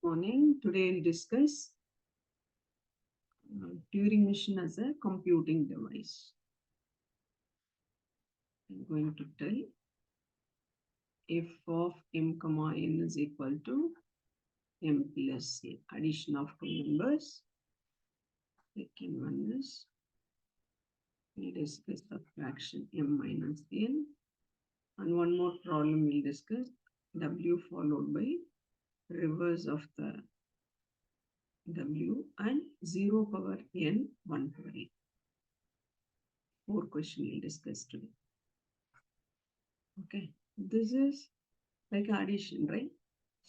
morning. Today we'll discuss Turing machine as a computing device. I'm going to tell f of m comma n is equal to m plus n. Addition of two numbers. Second one is we'll discuss subtraction m minus n. And one more problem we'll discuss w followed by reverse of the w and 0 power n 1 power n. 4 questions we'll discuss today. Okay, this is like addition, right?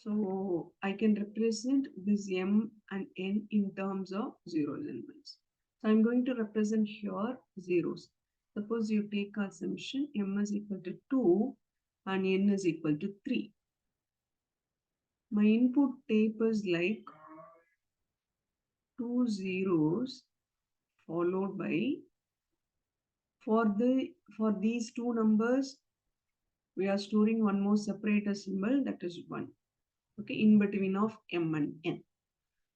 So I can represent this m and n in terms of zeros and ones. So I'm going to represent here zeros. Suppose you take assumption m is equal to 2 and n is equal to 3. My input tape is like 2 zeros followed by for these two numbers we are storing one more separator symbol, that is 1. Okay, in between of m and n.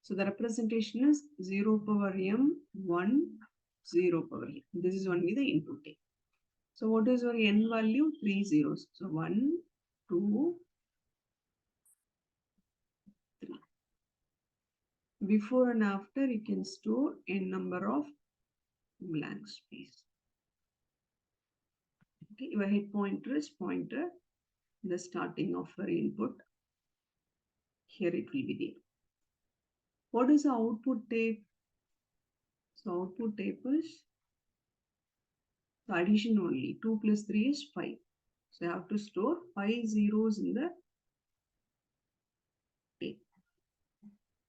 So the representation is 0 power m, 1, 0 power m. This is only the input tape. So what is our n value? 3 zeros. So 1, 2, 3. Before and after you can store n number of blank space. Okay, your head pointer is pointer, the starting of our input. Here it will be there. What is the output tape? So output tape is the addition only. 2 plus 3 is 5. So I have to store 5 zeros in the tape.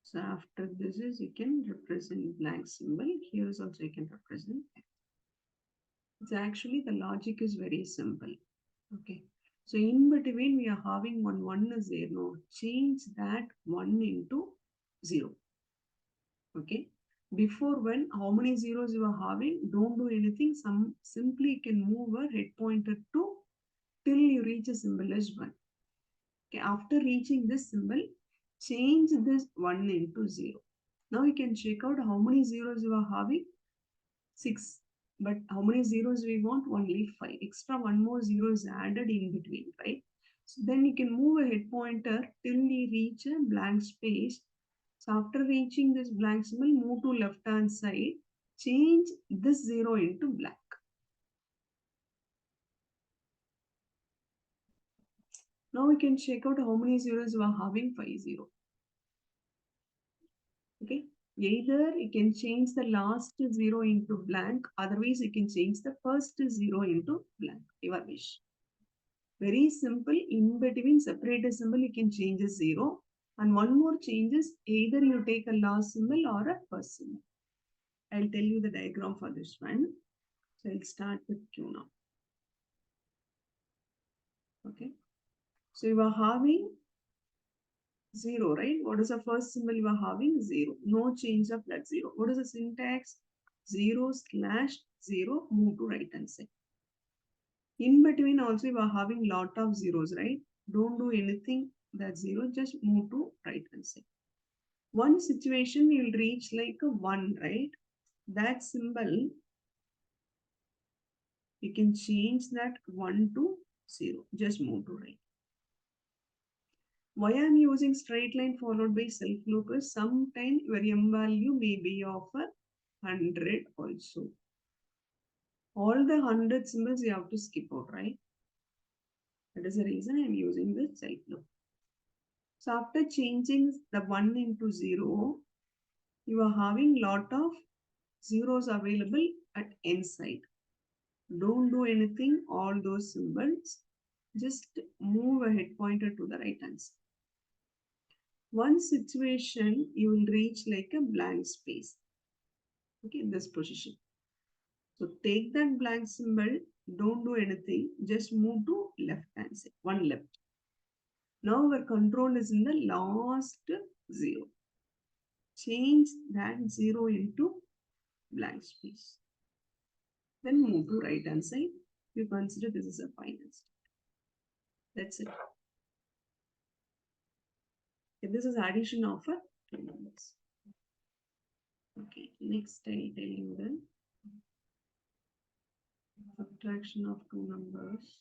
So after this is you can represent blank symbol. Here is also you can represent. It's actually the logic is very simple. Okay. So in between we are having one is there. Now change that 1 into 0. Okay. Before when how many zeros you are having, don't do anything. Simply can move a head pointer to till you reach a symbol as 1. Okay. After reaching this symbol, change this 1 into 0. Now you can check out how many zeros you are having. 6. But how many zeros we want? Only 5. Extra one more zero is added in between, right? So then you can move a head pointer till you reach a blank space. So after reaching this blank symbol, move to left hand side. Change this 0 into blank. Now we can check out how many zeros you are having. 5 0. Okay. Either you can change the last 0 into blank, otherwise you can change the first 0 into blank. Your wish. Very simple. In between separator symbol, you can change a 0. And one more change is either you take a last symbol or a first symbol. I'll tell you the diagram for this one. So I'll start with Q now. Okay. So you are having 0, right? What is the first symbol you are having? 0. No change of that 0. What is the syntax? 0/0, move to right hand side. In between also you are having lot of zeros, right? Don't do anything that 0, just move to right hand side. One situation you will reach like a 1, right? That symbol, you can change that 1 to 0. Just move to right. Why I am using straight line followed by self loop is sometimes your m value may be of 100 also. All the 100 symbols you have to skip out, right? That is the reason I am using the self loop. So after changing the 1 into 0, you are having lot of zeros available at n side. Don't do anything, all those symbols. Just move a head pointer to the right hand side. One situation, you will reach like a blank space. Okay, in this position. So take that blank symbol, don't do anything, just move to left hand side, 1 left. Now our control is in the last 0. Change that 0 into blank space. Then move to right hand side. You consider this is a final step. That's it. Okay, this is addition of two numbers. Okay, next I tell you the subtraction of two numbers.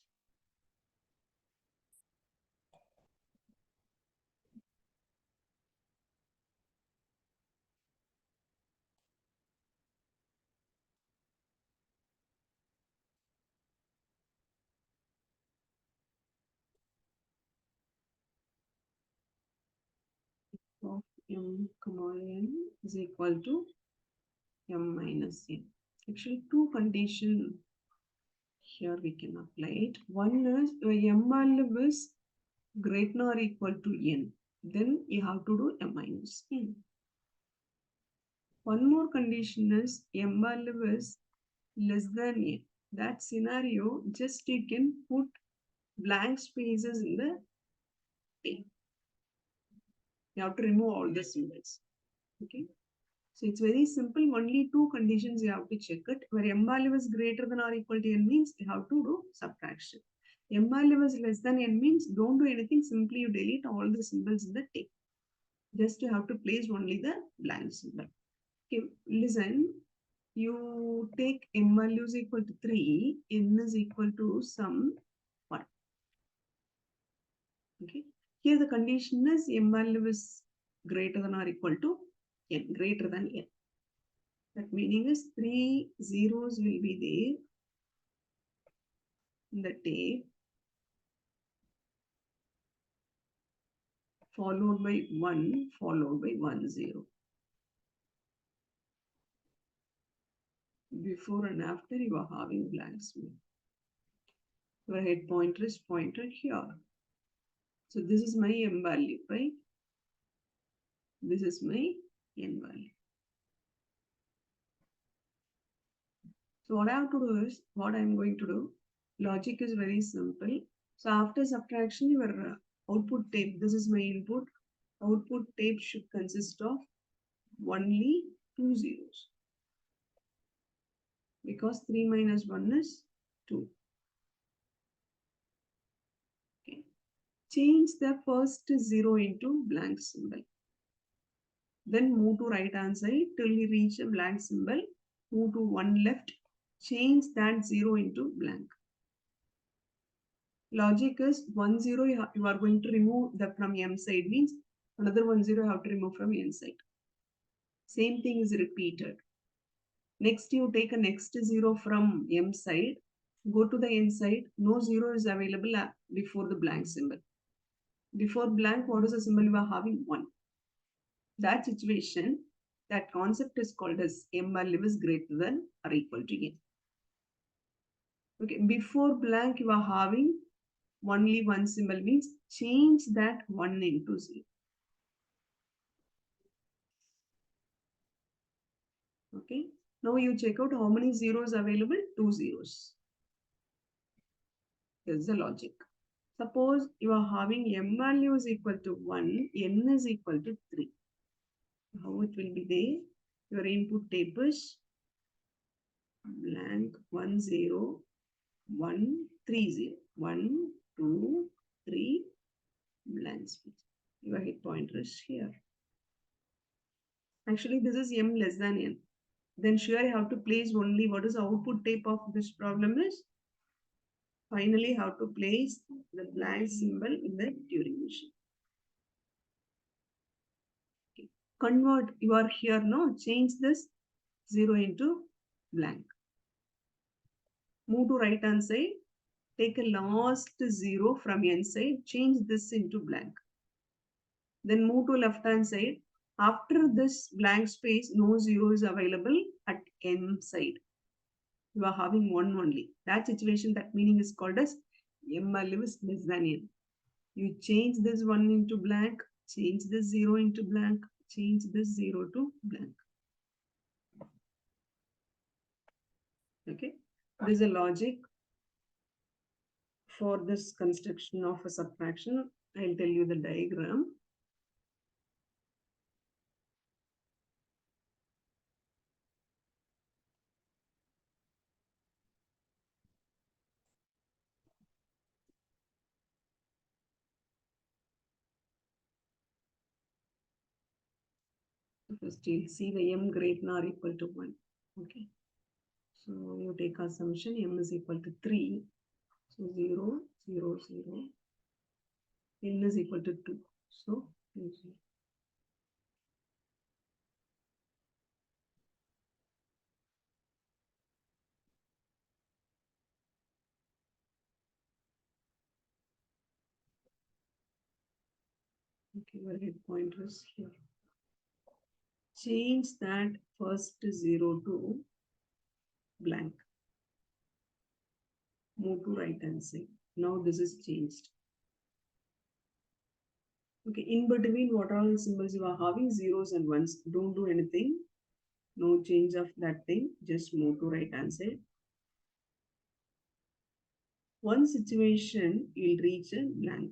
Of m comma n is equal to m minus n. Actually, two conditions here we can apply it. One is m value is greater or equal to n. Then you have to do m minus n. One more condition is m value is less than n. That scenario, just you can put blank spaces in the table. You have to remove all the symbols. Okay. So it's very simple. Only two conditions you have to check it. Where m value is greater than or equal to n means you have to do subtraction. M value is less than n means don't do anything. Simply you delete all the symbols in the table. Just you have to place only the blank symbol. Okay, listen. You take m value is equal to 3, n is equal to some 1. Okay. Here the condition is m value is greater than or equal to n, greater than n. That meaning is 3 zeros will be there in the tape, followed by 1, followed by 1 0. Before and after you are having blanks. Your head pointer is pointed here. So this is my m value, right? This is my n value. So what I have to do is, what I am going to do, logic is very simple. So after subtraction, your output tape, this is my input. Output tape should consist of only two zeros. Because 3 minus 1 is 2. Okay. Change the first 0 into blank symbol. Then move to right hand side till you reach a blank symbol. Move to one left. Change that 0 into blank. Logic is 1 0 you are going to remove the from m side means another 1 0 you have to remove from n side. Same thing is repeated. Next you take a next 0 from m side. Go to the n side. No 0 is available before the blank symbol. Before blank, what is the symbol you are having? 1. That situation, that concept is called as m value is greater than or equal to n. Okay, before blank you are having only one symbol means change that 1 into 0. Okay, now you check out how many zeros available? 2 zeros. This is the logic. Suppose you are having m value is equal to 1, n is equal to 3. How it will be there? Your input tape is blank 1 0 1 3 0 1 2 3 blank space. Your hit pointer is here. Actually, this is m less than n. Then sure you have to place only what is the output tape of this problem is. Finally, how to place the blank symbol in the Turing machine. Okay. Convert, you are here now. Change this 0 into blank. Move to right hand side. Take a last 0 from n side. Change this into blank. Then move to left hand side. After this blank space, no 0 is available at n side. You are having 1 only. That situation, that meaning is called as m value is less than n. You change this 1 into blank, change this 0 into blank, change this 0 to blank. Okay. This is a logic for this construction of a subtraction. I'll tell you the diagram. First you'll see the m greater than or equal to 1. Okay. So you take assumption m is equal to 3. So 0, 0, 0. N is equal to 2. So 2, 0. Okay, where head pointer is here. Change that first 0 to blank. Move to right hand side. Now this is changed. Okay, in between what are the symbols you are having? Zeros and ones. Don't do anything. No change of that thing. Just move to right hand side. One situation you'll reach a blank.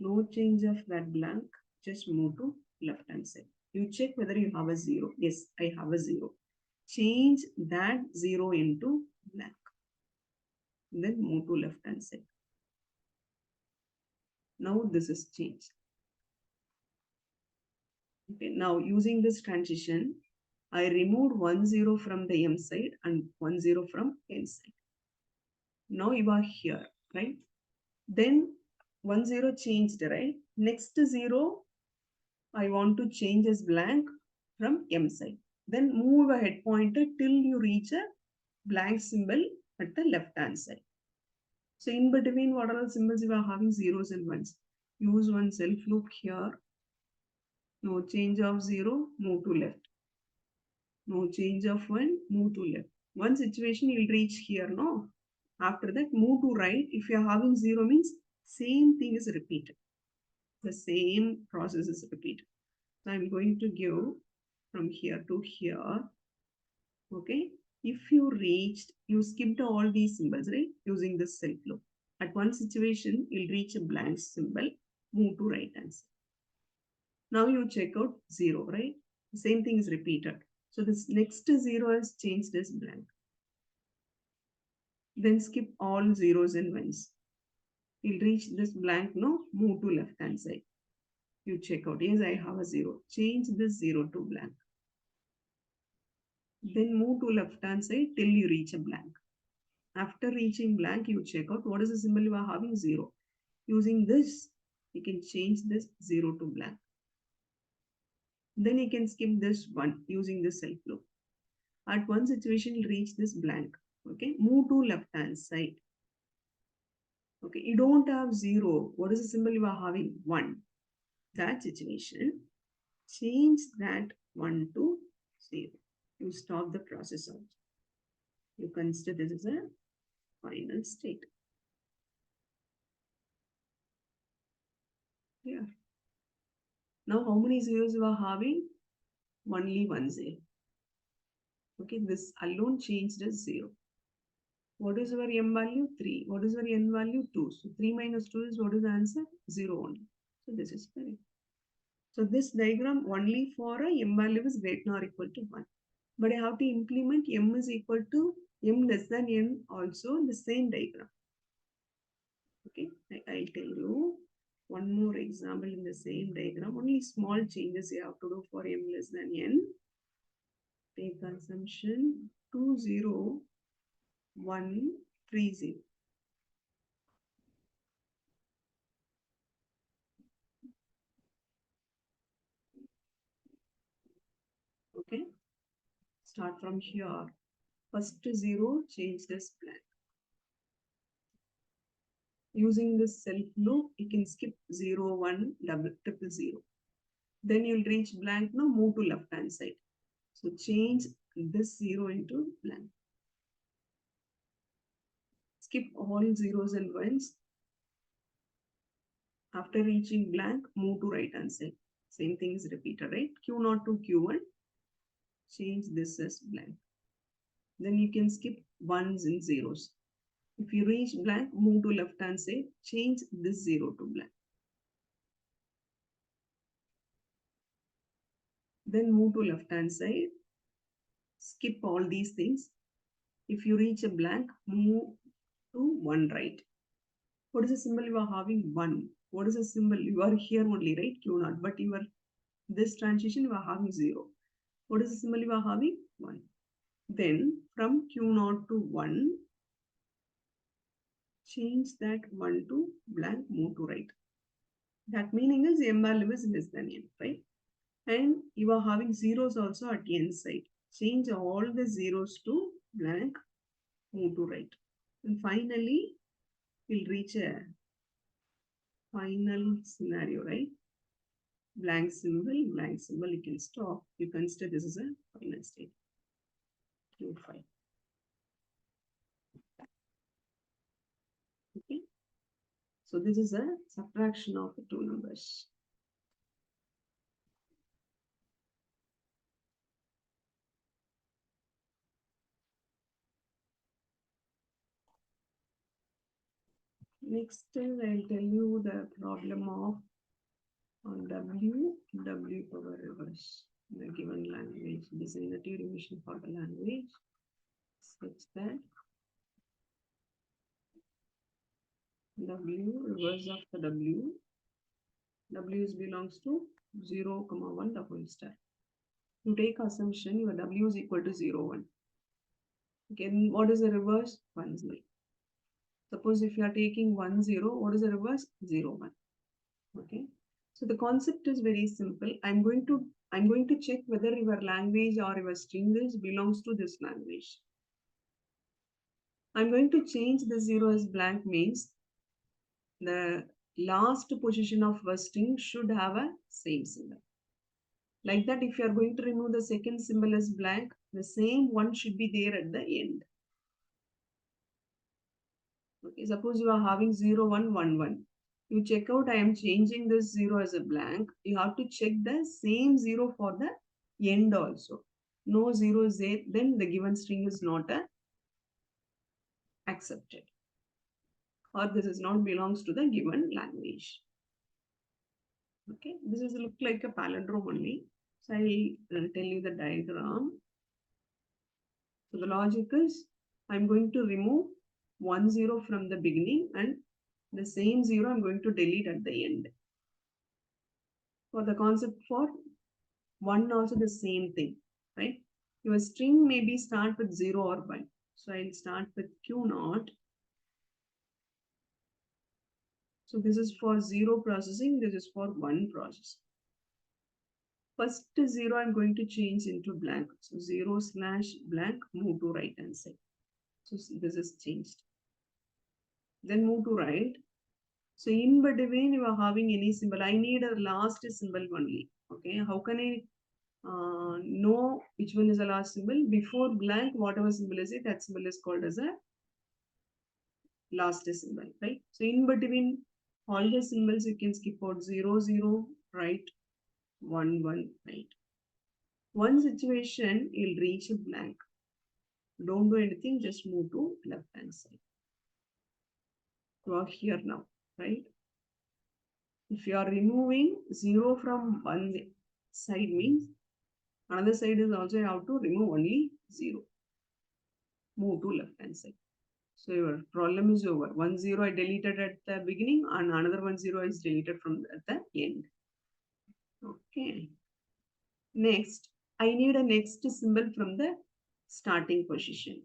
No change of that blank. Just move to left hand side. You check whether you have a 0. Yes, I have a 0. Change that 0 into blank. Then move to left hand side. Now this is changed. Okay, now using this transition, I removed 1 0 from the m side and 1 0 from n side. Now you are here, right? Then 1 0 changed, right? Next 0, I want to change as blank from m side. Then move a head pointer till you reach a blank symbol at the left hand side. So in between, what are the symbols you are having? Zeros and ones. Use one self loop here. No change of 0, move to left. No change of 1, move to left. One situation you'll reach here, no? After that, move to right. If you're having 0 means same thing is repeated. The same process is repeated. So I'm going to give from here to here. Okay. If you reached, you skipped all these symbols, right? Using this self loop. At one situation, you'll reach a blank symbol, move to right hand side. Now you check out 0, right? The same thing is repeated. So this next 0 is changed as blank. Then skip all zeros and ones. You'll reach this blank, no? Move to left hand side. You check out. Yes, I have a 0. Change this 0 to blank. Then move to left hand side till you reach a blank. After reaching blank, you check out what is the symbol you are having? 0. Using this, you can change this 0 to blank. Then you can skip this 1 using this self loop. At one situation, you reach this blank. Okay, move to left hand side. Okay, you don't have 0. What is the symbol you are having? 1. That situation, change that 1 to 0. You stop the process out. You consider this as a final state. Yeah. Now, how many zeros you are having? Only 1 0. Okay, this alone changed as 0. What is our m value? 3. What is our n value? 2. So 3 minus 2 is what is the answer? 0 only. So this is correct. So this diagram only for a m value is greater than or equal to 1. But I have to implement m is equal to m less than n also in the same diagram. Okay, I'll tell you one more example in the same diagram. Only small changes you have to do for m less than n. Take assumption 2 0 1 3 0. Okay, start from here. First 0 change this blank. Using this self loop, you can skip 0 1 double triple 0. Then you'll reach blank. Now move to left hand side. So change this 0 into blank. Skip all zeros and ones. After reaching blank, move to right hand side. Same thing is repeated, right? Q0 to Q1. Change this as blank. Then you can skip ones and zeros. If you reach blank, move to left hand side. Change this 0 to blank. Then move to left hand side. Skip all these things. If you reach a blank, move to 1 right. What is the symbol you are having? 1. What is the symbol? You are here only, right? Q0. But you are this transition you are having 0. What is the symbol you are having? 1. Then from Q0 to 1, change that 1 to blank, move to right. That meaning is m value is less than n, right? And you are having zeros also at n side. Change all the zeros to blank, move to right. And finally, we'll reach a final scenario, right? Blank symbol, you can stop. You consider this is a final state. Q5. Okay. So this is a subtraction of the two numbers. Next, I'll tell you the problem of W power reverse in the given language. Design a derivation for the language such that W reverse of the W belongs to 0, 1 the whole star. You take assumption your W is equal to 0, 1. Okay, what is the reverse? 1, 0. Suppose if you are taking 1, 0, what is the reverse? 0, 1. Okay. So the concept is very simple. I'm going to check whether your language or your string belongs to this language. I'm going to change the 0 as blank means the last position of a string should have a same symbol. Like that, if you are going to remove the second symbol as blank, the same one should be there at the end. Okay, suppose you are having 0, 1, 1, 1. You check out, I am changing this 0 as a blank. You have to check the same 0 for the end also. No 0 is there, then the given string is not accepted. Or this is not belongs to the given language. Okay, this is look like a palindrome only. So I'll tell you the diagram. So the logic is I'm going to remove 1 0 from the beginning and the same 0 I'm going to delete at the end. For the concept for 1 also the same thing, right? Your string maybe start with 0 or 1. So I'll start with Q0. So this is for 0 processing, this is for 1 processing. First 0 I'm going to change into blank. So 0 / blank, move to right hand side. So this is changed. Then move to right. So in between you are having any symbol. I need a last symbol only. Okay. How can I know which one is the last symbol? Before blank, whatever symbol is it, that symbol is called as a last symbol, right? So in between all the symbols you can skip out 0, 0, right, 1, 1, right. One situation you'll reach a blank. Don't do anything, just move to left hand side. You are here now, right? If you are removing 0 from one side means another side is also you have to remove only 0. Move to left hand side. So your problem is over. 1 0 I deleted at the beginning and another 1 0 is deleted from at the end. Okay. Next, I need a next symbol from the starting position.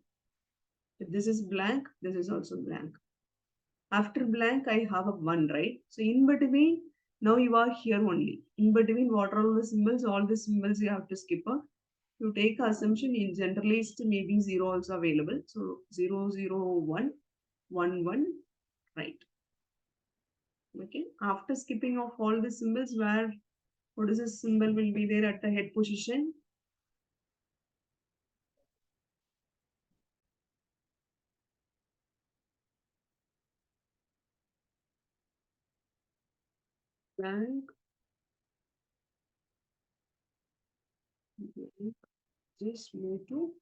If this is blank, this is also blank. After blank, I have a 1, right? So in between, now you are here only. In between, what are all the symbols you have to skip out. You take assumption in generalist, maybe 0 also available. So 0, 0, 1, 1, 1, right. Okay. After skipping off all the symbols, what is the symbol will be there at the head position? Blank. Just move to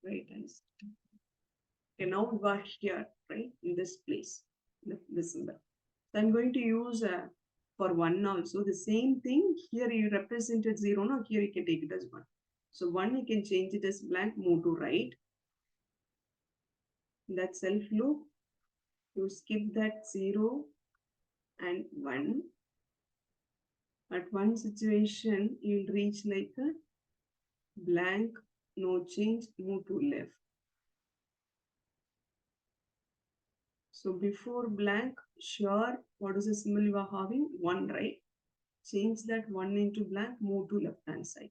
right hand side. Okay, now we are here, right, in this place, this symbol. So I'm going to use for 1 also the same thing. Here you represented 0, now here you can take it as 1. So 1 you can change it as blank, move to right. In that self loop, you skip that 0, and 1. At one situation, you'll reach like a blank, no change, move to left. So before blank, sure, what is the symbol you are having? 1, right? Change that 1 into blank, move to left hand side.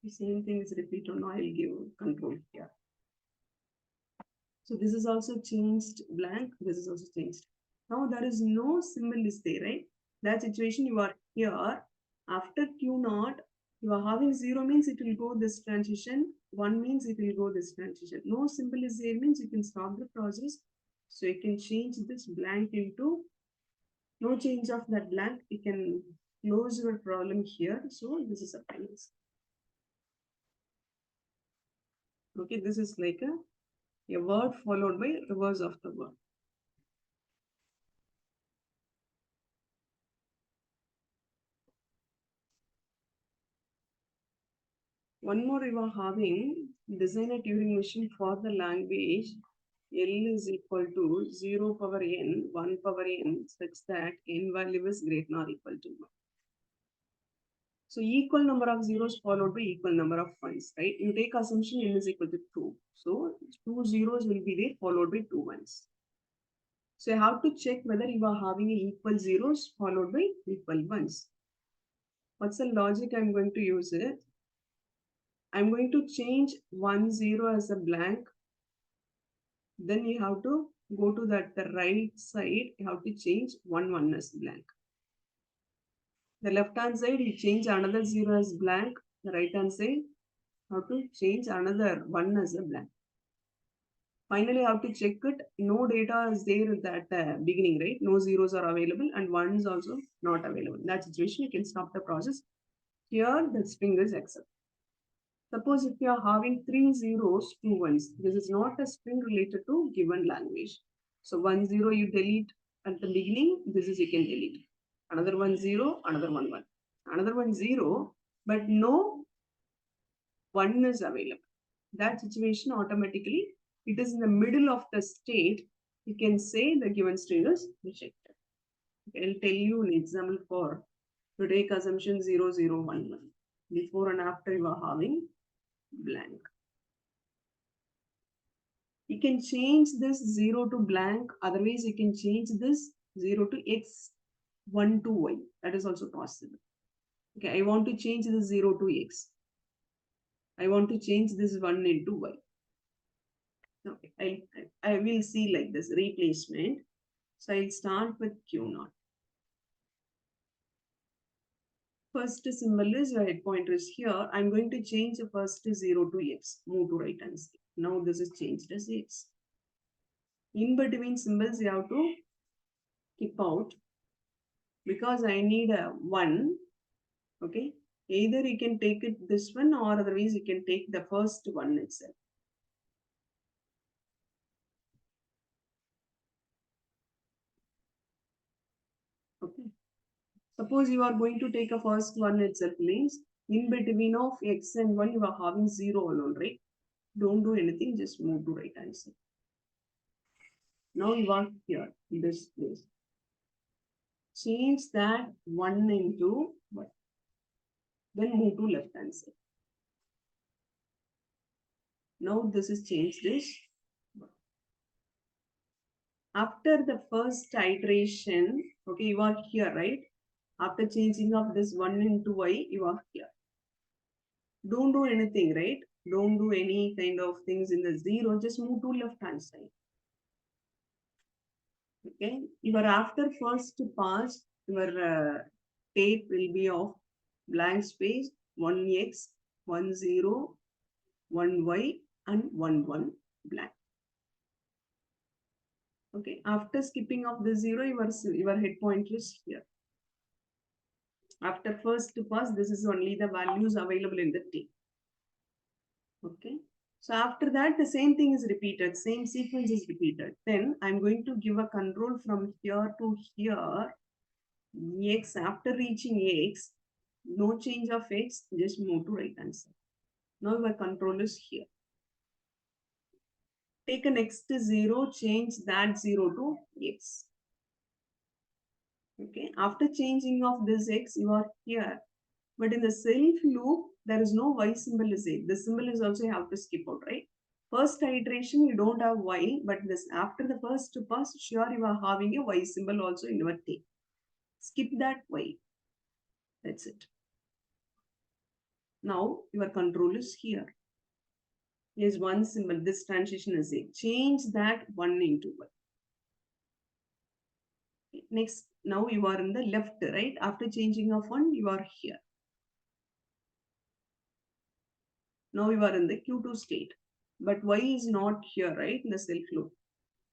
The same thing is repeated. Now I'll give control here. So this is also changed blank. This is also changed. Now there is no symbol is there, right? That situation you are here. After Q naught, you are having 0 means it will go this transition. 1 means it will go this transition. No symbol is there means you can stop the process. So you can change this blank into no change of that blank. You can close your problem here. So this is a balance. Okay, this is like a word followed by reverse of the word. One more you are having design a Turing machine for the language L is equal to 0 power n, 1 power n, such that n value is greater than or equal to 1. So equal number of zeros followed by equal number of ones, right? You take assumption n is equal to 2. So 2 zeros will be there followed by 2 ones. So you have to check whether you are having equal zeros followed by equal ones. What's the logic I'm going to use it? I'm going to change 1 0 as a blank. Then you have to go to that the right side. You have to change 1 1 as blank. The left hand side you change another 0 as blank. The right hand side you have to change another 1 as a blank. Finally, you have to check it. No data is there at that beginning, right? No zeros are available and ones also not available. In that situation, you can stop the process. Here, the string is accepted. Suppose if you are having 3 zeros, 2 ones, this is not a string related to given language. So 1 0 you delete at the beginning, this is you can delete. Another 1 0, another 1 1. Another 1 0, but no 1 is available. That situation automatically, it is in the middle of the state, you can say the given string is rejected. I'll tell you an example for to take assumption 0 0 1 1. Before and after you are having blank. You can change this 0 to blank. Otherwise, you can change this 0 to x, 1 to y. That is also possible. Okay, I want to change this 0 to x. I want to change this 1 into y. Okay, I will see like this replacement. So I'll start with Q naught. First symbol is your head pointer is here. I'm going to change the first 0 to x. Move to right hand side. Now this is changed as x. In between symbols, you have to keep out because I need a 1. Okay, either you can take it this one or otherwise you can take the first one itself. Okay, suppose you are going to take a first one itself means in between of x and 1 you are having 0 alone, right? Don't do anything, just move to right hand side. Now you are here in this place. Change that 1 into 1. Then move to left hand side. Now this is changed this. After the first iteration, okay, you are here, right? After changing of this 1 into y, you are here. Don't do anything, right? Don't do any kind of things in the 0. Just move to left hand side. Okay. Your after first pass, your tape will be of blank space 1x, 1 0, 1 y, and 1 1 blank. Okay. After skipping of the 0, your head pointer is here. After first pass, this is only the values available in the tape. Okay. So after that, the same thing is repeated, same sequence is repeated. Then I'm going to give a control from here to here. X, after reaching X, no change of X, just move to right hand side. Now my control is here. Take a next 0, change that 0 to X. Okay, after changing of this x, you are here. But in the self loop, there is no y symbol is it. The symbol is also you have to skip out, right? First iteration, you don't have y, but this after the first pass, sure you are having a y symbol also in your take. Skip that y. That's it. Now your control is here. Here's one symbol. This transition is it. Change that one into y. Next, now you are in the left, right? After changing of one, you are here. Now you are in the Q2 state. But y is not here, right? In the self loop.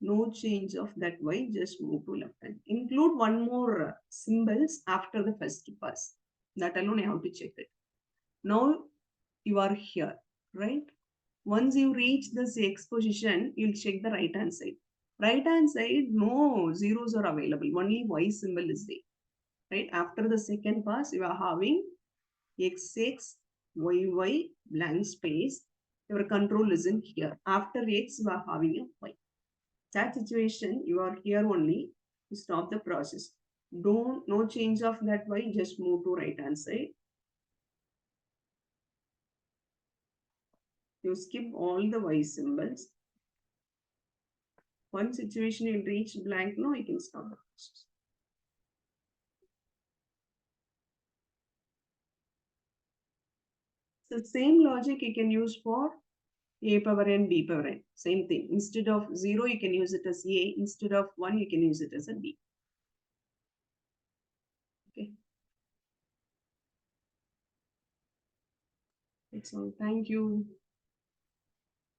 No change of that y, just move to left hand. Include one more symbols after the first pass. That alone I have to check it. Now you are here, right? Once you reach this X position, you'll check the right hand side. Right hand side, no zeros are available. Only Y symbol is there. Right? After the second pass, you are having XX, YY, blank space. Your control isn't here. After X, you are having a Y. That situation, you are here only. You stop the process. Don't no change of that Y, just move to right hand side. You skip all the Y symbols. One situation you'll reach blank, no, you can stop the process. So same logic you can use for a power n, b power n. Same thing. Instead of 0, you can use it as a. Instead of 1, you can use it as a b. Okay. That's all. Thank you.